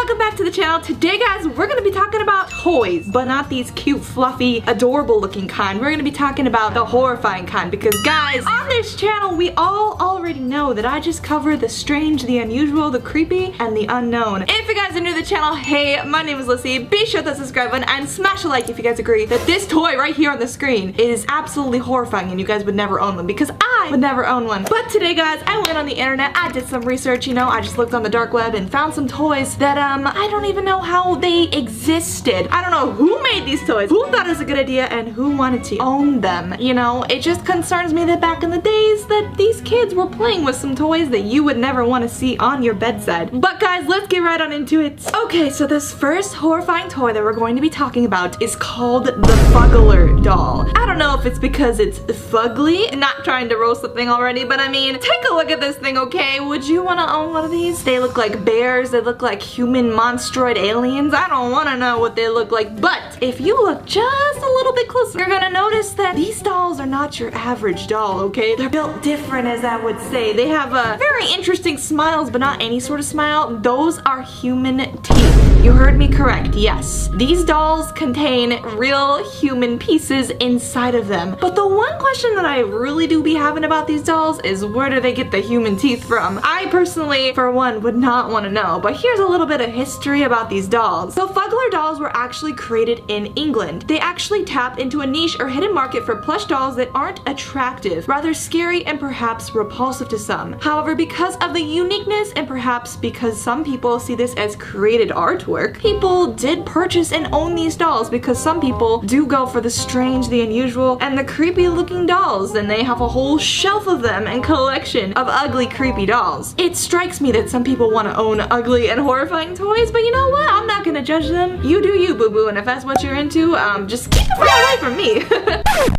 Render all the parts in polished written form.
welcome back to the channel. Today guys, we're gonna be talking about toys, but not these cute, fluffy, adorable looking kind. We're gonna be talking about the horrifying kind because guys, on this channel we all already know that I just cover the strange, the unusual, the creepy, and the unknown. If you guys are new to the channel, hey, my name is Lyssy. Be sure to subscribe button and smash a like if you guys agree that this toy right here on the screen is absolutely horrifying and you guys would never own one, because I would never own one. But today guys, I went on the internet, I did some research, you know, I just looked on the dark web and found some toys that I don't even know how they existed. I don't know who made these toys, who thought it was a good idea, and who wanted to own them. You know, it just concerns me that back in the days that these kids were playing with some toys that you would never want to see on your bedside. But guys, let's get right on into it. Okay, so this first horrifying toy that we're going to be talking about is called the Bugler Doll. I don't know if it's because it's fugly, not trying to roast the thing already, but I mean, take a look at this thing, okay? Would you want to own one of these? They look like bears, they look like human monstroid aliens. I don't want to know what they look like, but if you look just a little bit closer, you're gonna notice that these dolls are not your average doll, okay? They're built different, as I would say. They have very interesting smiles, but not any sort of smile. Those are human teeth. You heard me correct, yes. These dolls contain real human pieces inside of them. But the one question that I really do be having about these dolls is where do they get the human teeth from? I personally, for one, would not want to know, but here's a little bit of history about these dolls. So Bugler dolls were actually created in England. They actually tapped into a niche or hidden market for plush dolls that aren't attractive, rather scary and perhaps repulsive to some. However, because of the uniqueness and perhaps because some people see this as created artwork, people did purchase and own these dolls because some people do go for the strange, the unusual, and the creepy looking dolls, and they have a whole shelf of them and collection of ugly, creepy dolls. It strikes me that some people want to own ugly and horrifying toys, but you know what? I'm not gonna judge them. You do you, boo-boo, and if that's what you're into, just keep it far away from me.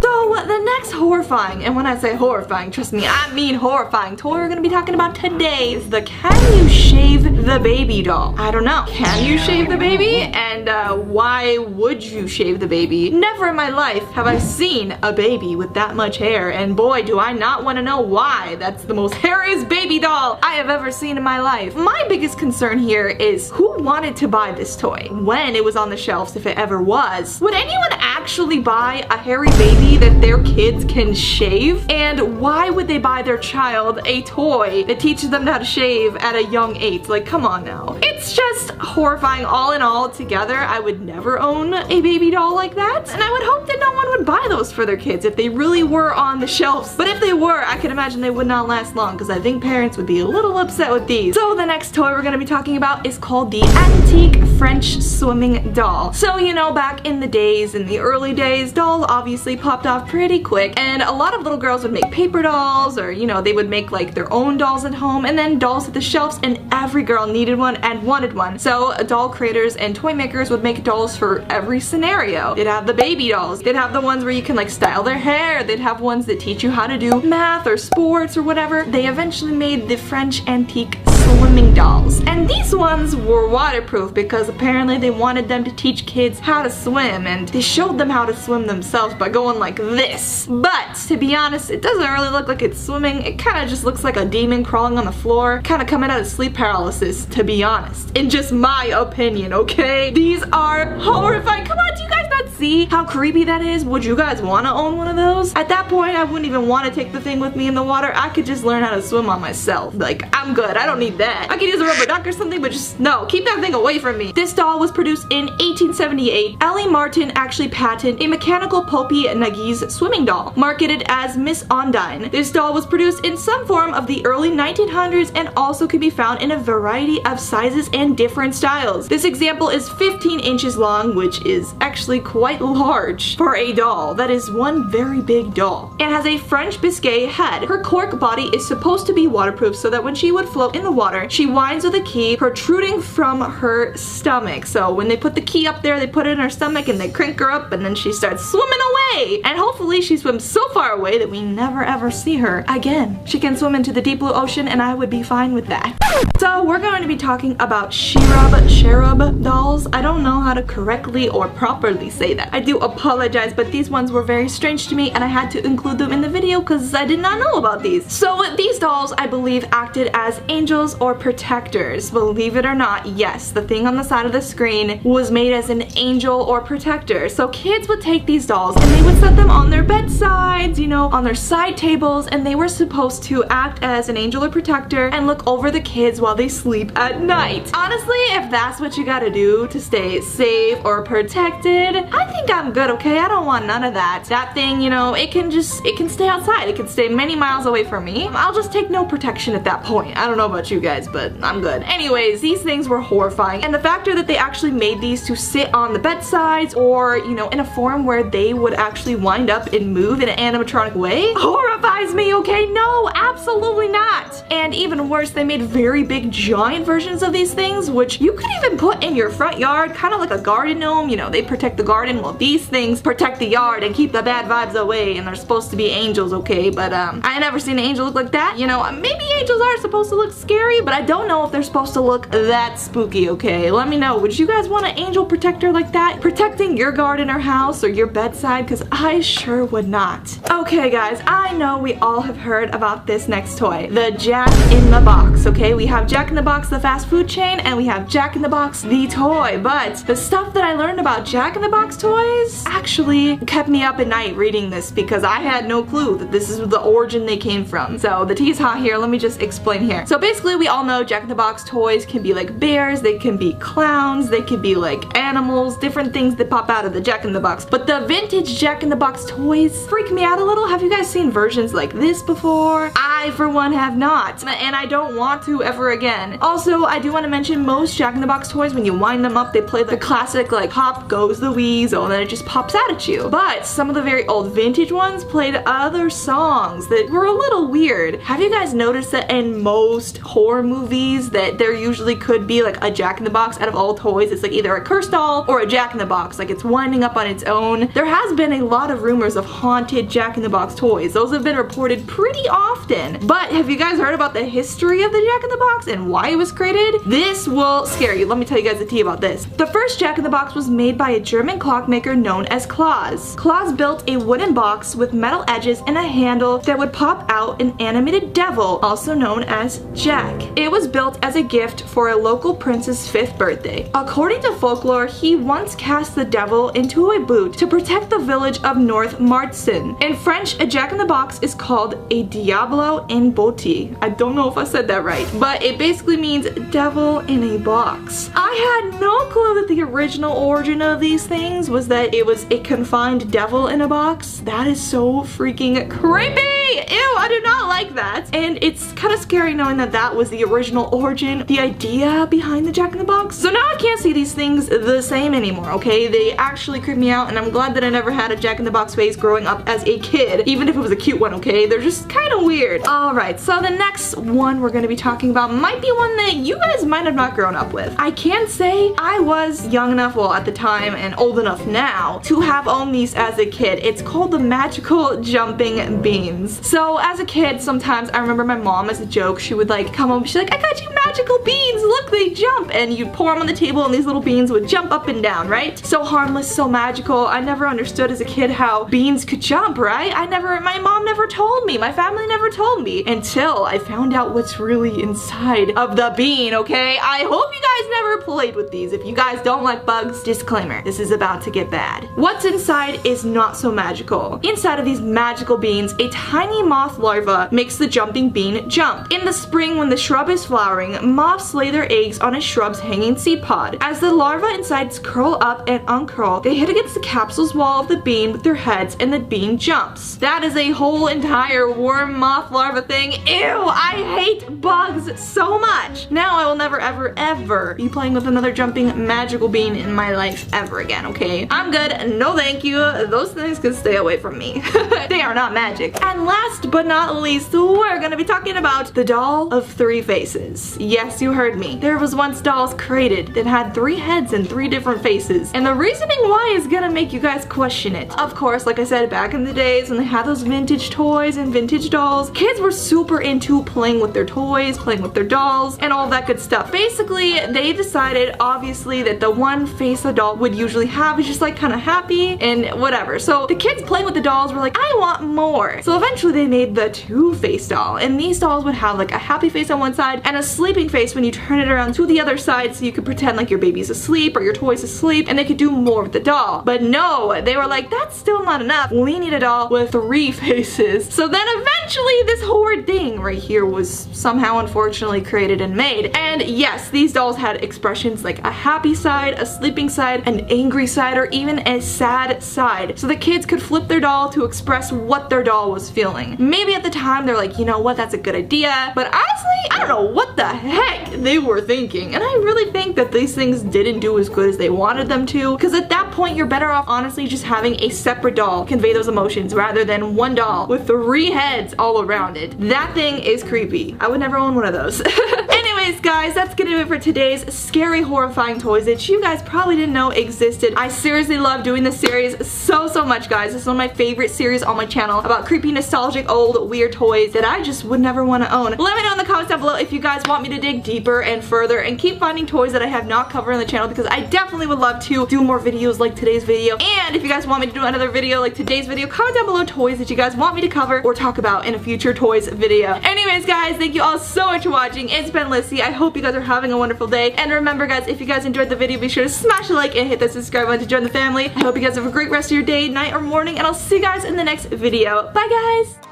So, the next horrifying, and when I say horrifying, trust me, I mean horrifying toy we're gonna be talking about today is the Can You Shave the Baby doll. I don't know. Can you shave the baby? And why would you shave the baby? Never in my life have I seen a baby with that much hair, and boy, do I not want to know why. That's the most hairiest baby doll I have ever seen in my life. My biggest concern here is who wanted to buy this toy when it was on the shelves, if it ever was. Would anyone actually buy a hairy baby that their kids can shave? And why would they buy their child a toy that teaches them how to shave at a young age? Like, come on now. It's just horrifying all in all together. I would never own a baby doll like that, and I would hope that no one would buy those for their kids if they really were on the shelves. But if they were, I can imagine they would not last long because I think parents would be a little upset with these. So the next toy we're going to be talking about is called the Antique French Swimming Doll. So you know, back in the days, in the early days, dolls obviously popped off pretty quick, and a lot of little girls would make paper dolls, or you know, they would make like their own dolls at home, and then dolls at the shelves, and every girl needed one and wanted one. So doll creators and toy makers would make dolls for every scenario. They'd have the baby dolls, they'd have the ones where you can like style their hair, they'd have ones that teach you how to do math or sports or whatever. They eventually made the French antique swimming dolls, and these ones were waterproof because apparently they wanted them to teach kids how to swim, and they showed them how to swim themselves by going like this. But to be honest, it doesn't really look like it's swimming. It kind of just looks like a demon crawling on the floor, kind of coming out of sleep paralysis, to be honest, in just my opinion, okay? These are horrifying. Come on, do you guys not see how creepy that is? Would you guys want to own one of those? At that point, I wouldn't even want to take the thing with me in the water. I could just learn how to swim on myself. Like, I'm good. I don't need that. I could use a rubber duck or something, but just no, keep that thing away from me. This doll was produced in 1878. Ellie Martin actually patented a mechanical pulpy Nuggies swimming doll, marketed as Miss Ondine. This doll was produced in some form of the early 1900s and also can be found in a variety of sizes and different styles. This example is 15 inches long, which is actually quite large for a doll. That is one very big doll. It has a French Biscay head. Her cork body is supposed to be waterproof so that when she would float in the water, she winds with a key protruding from her stomach. So when they put the key up there, they put it in her stomach and they crank her up, and then she starts swimming away. And hopefully she swims so far away that we never ever see her again. She can swim into the deep blue ocean, and I would be fine with that. So So we're going to be talking about cherub dolls. I don't know how to correctly or properly say that. I do apologize, but these ones were very strange to me and I had to include them in the video because I did not know about these. So these dolls, I believe, acted as angels or protectors. Believe it or not, yes, the thing on the side of the screen was made as an angel or protector. So kids would take these dolls and they would set them on their bedsides, you know, on their side tables, and they were supposed to act as an angel or protector and look over the kids while they sleep at night. Honestly, if that's what you gotta do to stay safe or protected, I think I'm good, okay? I don't want none of that. That thing, you know, it can stay outside. It can stay many miles away from me. I'll just take no protection at that point. I don't know about you guys, but I'm good. Anyways, these things were horrifying, and the factor that they actually made these to sit on the bedsides or, you know, in a form where they would actually wind up and move in an animatronic way horrifies me, okay? No, absolutely not. And even worse, they made very big giant versions of these things, which you could even put in your front yard, kind of like a garden gnome. You know, they protect the garden. Well, these things protect the yard and keep the bad vibes away, and they're supposed to be angels, okay? But I never seen an angel look like that. You know, maybe angels are supposed to look scary, but I don't know if they're supposed to look that spooky, okay? Let me know. Would you guys want an angel protector like that protecting your garden or house or your bedside? Because I sure would not. Okay guys, I know we all have heard about this next toy, the Jack in the Box, okay? We have Jack in the Box, the fast food chain, and we have Jack in the Box, the toy. But the stuff that I learned about Jack in the Box toys actually kept me up at night reading this because I had no clue that this is the origin they came from. So the tea is hot here. Let me just explain here. So basically, we all know Jack in the Box toys can be like bears, they can be clowns, they can be like animals, different things that pop out of the Jack in the Box. But the vintage Jack in the Box toys freak me out a little. Have you guys seen versions like this before? I, for one, have not, and I don't want to ever again. Also, I do want to mention most Jack in the Box toys, when you wind them up, they play the classic like Pop Goes the Weasel, and then it just pops out at you. But some of the very old vintage ones played other songs that were a little weird. Have you guys noticed that in most horror movies that there usually could be like a Jack in the Box out of all toys? It's like either a cursed doll or a Jack in the Box, like it's winding up on its own. There has been a lot of rumors of haunted Jack in the Box toys. Those have been reported pretty often. But have you guys heard about the history of the Jack in the Box and why it was created? This will scare you. Let me tell you guys the tea about this. The first Jack in the Box was made by a German clockmaker known as Claus. Claus built a wooden box with metal edges and a handle that would pop out an animated devil, also known as Jack. It was built as a gift for a local prince's 5th birthday. According to folklore, he once cast the devil into a boot to protect the village of North Martzen. In French, a Jack in the Box is called a Diablo en botte. I don't know if I said that right, but it basically means devil in a box. I had no clue that the original origin of these things was that it was a confined devil in a box. That is so freaking creepy! Ew, I do not like that. And it's kind of scary knowing that that was the original origin, the idea behind the Jack in the Box. So now I can't see these things the same anymore, okay? They actually creep me out, and I'm glad that I never had a Jack in the Box face growing up as a kid, even if it was a cute one, okay? They're just kind of weird. Alright, so the next one we're going to be talking about might be one that you guys might have not grown up with. I can say I was young enough, well at the time, and old enough now, to have owned these as a kid. It's called the magical jumping beans. So as a kid, sometimes I remember my mom, as a joke, she would like come home, she's like, I got you magical beans, look, they jump, and you'd pour them on the table and these little beans would jump up and down, right? So harmless, so magical. I never understood as a kid how beans could jump, right? My mom never told me, my family never told me, until I found out what's really inside of the bean, okay? I hope you guys never played with these. If you guys don't like bugs, disclaimer, this is about to get bad. What's inside is not so magical. Inside of these magical beans, a tiny moth larva makes the jumping bean jump. In the spring, when the shrub is flowering, moths lay their eggs on a shrub's hanging seed pod. As the larvae inside curl up and uncurl, they hit against the capsule's wall of the bean with their heads, and the bean jumps. That is a whole entire worm moth larva thing. Ew, I hate bugs so much. Now I will never ever be playing with another jumping magical bean in my life ever again, okay? I'm good, no thank you. Those things can stay away from me. They are not magic. And last but not least, we're gonna be talking about the doll of 3 faces. Yes, you heard me. There was once dolls created that had 3 heads and 3 different faces. And the reasoning why is gonna make you guys question it. Of course, like I said, back in the days when they had those vintage toys and vintage dolls, kids were super into playing with their toys, playing with their dolls, and all that good stuff. Basically, they decided, obviously, that the one face a doll would usually have is just like kind of happy and whatever. So the kids playing with the dolls were like, I want more. So eventually they made the 2-face doll, and these dolls would have like a happy face on one side and a sleeping face when you turn it around to the other side, so you could pretend like your baby's asleep or your toy's asleep, and they could do more with the doll. But no, they were like, that's still not enough. We need a doll with 3 faces. So then eventually this horrid thing right here was somehow unfortunately created and made. And yes, these dolls had expressions like a happy side, a sleeping side, an angry side, or even a sad side. So the kids could flip their doll to express what their doll was feeling. Maybe at the time they're like, you know what, that's a good idea. But honestly, I don't know what the heck they were thinking. And I really think that these things didn't do as good as they wanted them to. Because at that point, you're better off honestly just having a separate doll convey those emotions rather than one doll with 3 heads all around it. That thing is creepy. I would never own one of those. Anyways, guys, that's gonna do it for today's scary, horrifying toys that you guys probably didn't know existed. I seriously love doing this series so much, guys. This is one of my favorite series on my channel about creepy, nostalgic, old, weird toys that I just would never want to own. Let me know in the comments down below if you guys want me to dig deeper and further and keep finding toys that I have not covered on the channel, because I definitely would love to do more videos like today's video. And if you guys want me to do another video like today's video, comment down below toys that you guys want me to cover or talk about in a future toys video. Anyways, guys, thank you all so much for watching. It's been Lyssy. I hope you guys are having a wonderful day. And remember, guys, if you guys enjoyed the video, be sure to smash a like and hit that subscribe button to join the family. I hope you guys have a great rest of your day, night, or morning, and I'll see you guys in the next video. Bye, guys!